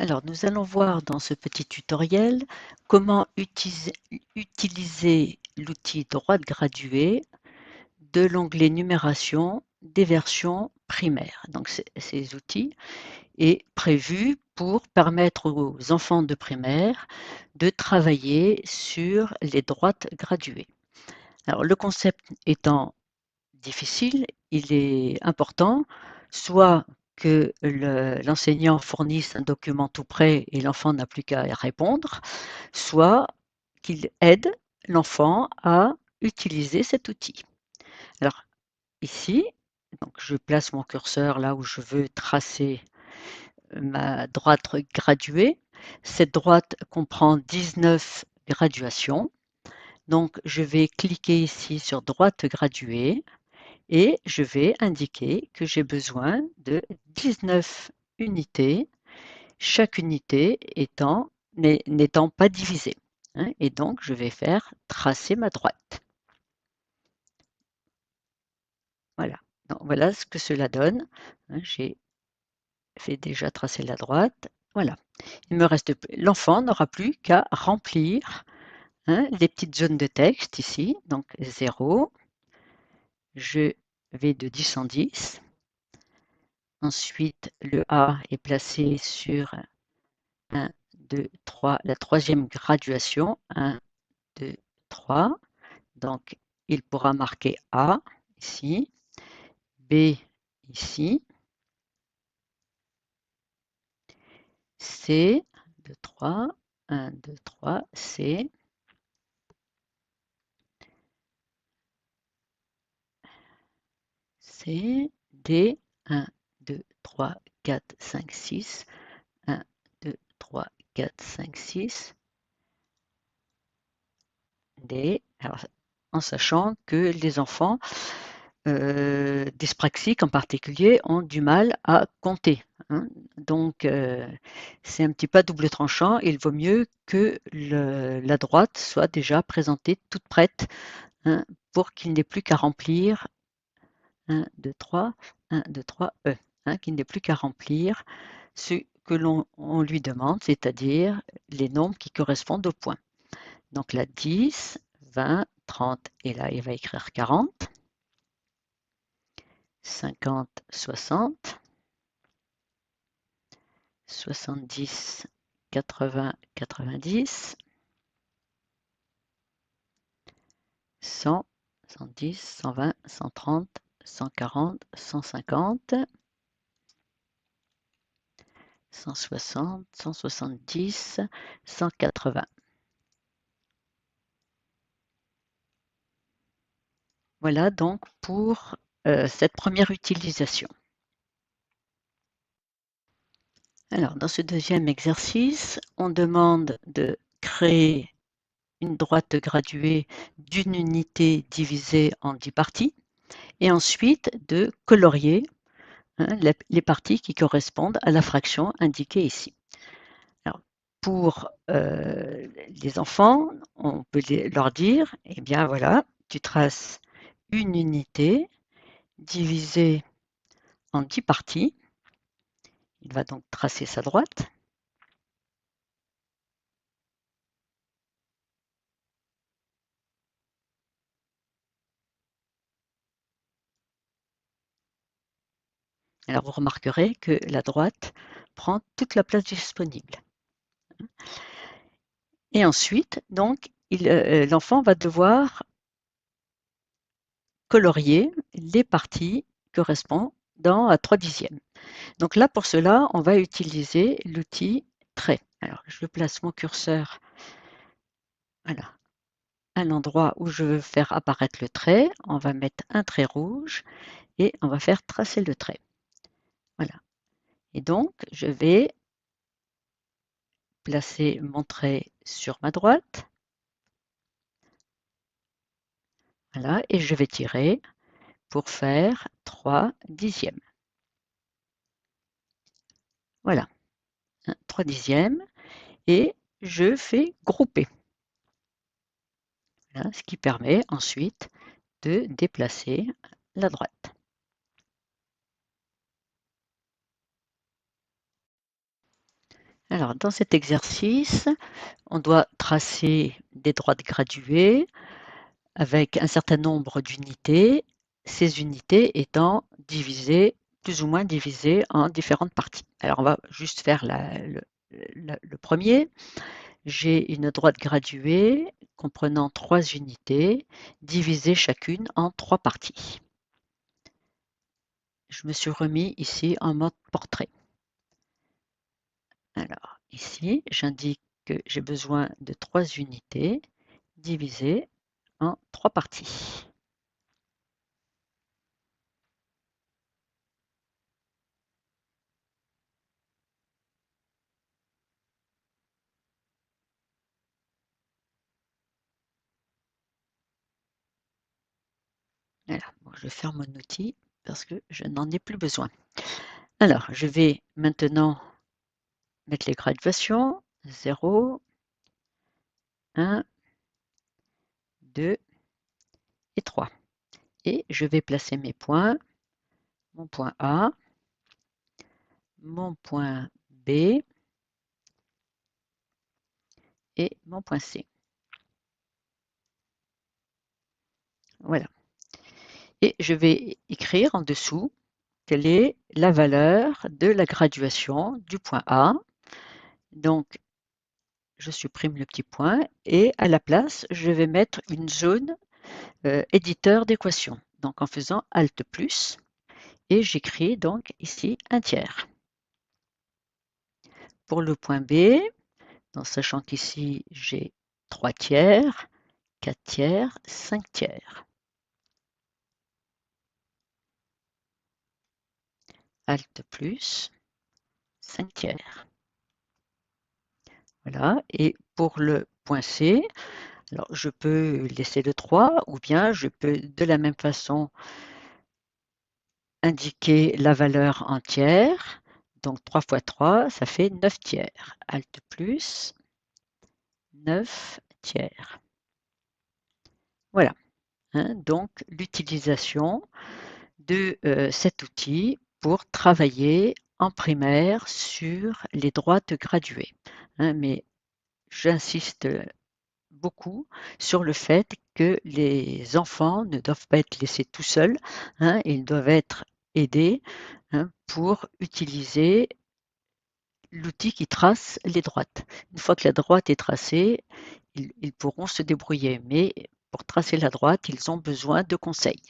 Alors, nous allons voir dans ce petit tutoriel comment utiliser l'outil droite graduée de l'onglet numération des versions primaires. Donc, ces outils est prévu pour permettre aux enfants de primaire de travailler sur les droites graduées. Alors, le concept étant difficile, il est important soit que l'enseignant fournisse un document tout prêt et l'enfant n'a plus qu'à y répondre, soit qu'il aide l'enfant à utiliser cet outil. Alors ici, donc je place mon curseur là où je veux tracer ma droite graduée. Cette droite comprend 19 graduations. Donc je vais cliquer ici sur droite graduée et je vais indiquer que j'ai besoin de 19 unités, chaque unité n'étant pas divisée. Et donc, je vais faire tracer ma droite. Voilà. Donc, voilà ce que cela donne. J'ai fait déjà tracer la droite. Voilà. Il me reste, l'enfant n'aura plus qu'à remplir les petites zones de texte ici. Donc 0, je vais de 10 en 10. Ensuite, le A est placé sur 1, 2, 3, la troisième graduation, 1, 2, 3. Donc, il pourra marquer A ici, B ici, C, 2, 3, 1, 2, 3, C, C, D, 1, 2, 3, 4, 5, 6, 1, 2, 3, 4, 5, 6, D, alors, en sachant que les enfants dyspraxiques en particulier ont du mal à compter. Donc, c'est un petit peu à double tranchant. Il vaut mieux que la droite soit déjà présentée toute prête pour qu'il n'ait plus qu'à remplir 1, 2, 3, 1, 2, 3, E. Qu'il n'ait plus qu'à remplir ce que l'on lui demande, c'est-à-dire les nombres qui correspondent au point. Donc là, 10, 20, 30, et là, il va écrire 40. 50, 60, 70, 80, 90, 100, 110, 120, 130, 140, 150, 160, 170, 180. Voilà donc pour cette première utilisation. Alors, dans ce deuxième exercice, on demande de créer une droite graduée d'une unité divisée en 10 parties et ensuite de colorier les parties qui correspondent à la fraction indiquée ici. Alors, pour les enfants, on peut leur dire, eh bien voilà, tu traces une unité divisée en 10 parties. Il va donc tracer sa droite. Alors vous remarquerez que la droite prend toute la place disponible. Et ensuite, donc, l'enfant va devoir colorier les parties correspondant à 3/10. Donc là, pour cela, on va utiliser l'outil trait. Alors, je place mon curseur voilà, à l'endroit où je veux faire apparaître le trait. On va mettre un trait rouge et on va faire tracer le trait. Voilà. Et donc, je vais placer mon trait sur ma droite. Voilà, et je vais tirer pour faire 3/10. Voilà, 3/10. Et je fais grouper. Voilà, ce qui permet ensuite de déplacer la droite. Alors, dans cet exercice, on doit tracer des droites graduées avec un certain nombre d'unités, ces unités étant divisées, plus ou moins divisées en différentes parties. Alors, on va juste faire le premier. J'ai une droite graduée comprenant 3 unités, divisées chacune en 3 parties. Je me suis remis ici en mode portrait. Alors, ici, j'indique que j'ai besoin de 3 unités divisées en 3 parties. Voilà, bon, je ferme mon outil parce que je n'en ai plus besoin. Alors, je vais maintenant mettre les graduations. 0, 1, 2 et 3. Et je vais placer mes points. Mon point A, mon point B et mon point C. Voilà. Et je vais écrire en dessous quelle est la valeur de la graduation du point A. Donc, je supprime le petit point et à la place, je vais mettre une zone éditeur d'équations. Donc, en faisant Alt+, et j'écris donc ici un tiers. Pour le point B, en sachant qu'ici, j'ai 3 tiers, 4 tiers, 5 tiers. Alt+, 5 tiers. Voilà, et pour le point C, alors je peux laisser le 3 ou bien je peux de la même façon indiquer la valeur entière. Donc 3 fois 3, ça fait 9 tiers. Alt+, 9 tiers. Voilà, hein, donc l'utilisation de cet outil pour travailler en primaire sur les droites graduées. Hein, mais j'insiste beaucoup sur le fait que les enfants ne doivent pas être laissés tout seuls, hein, ils doivent être aidés, hein, pour utiliser l'outil qui trace les droites. Une fois que la droite est tracée, ils pourront se débrouiller, mais pour tracer la droite, ils ont besoin de conseils.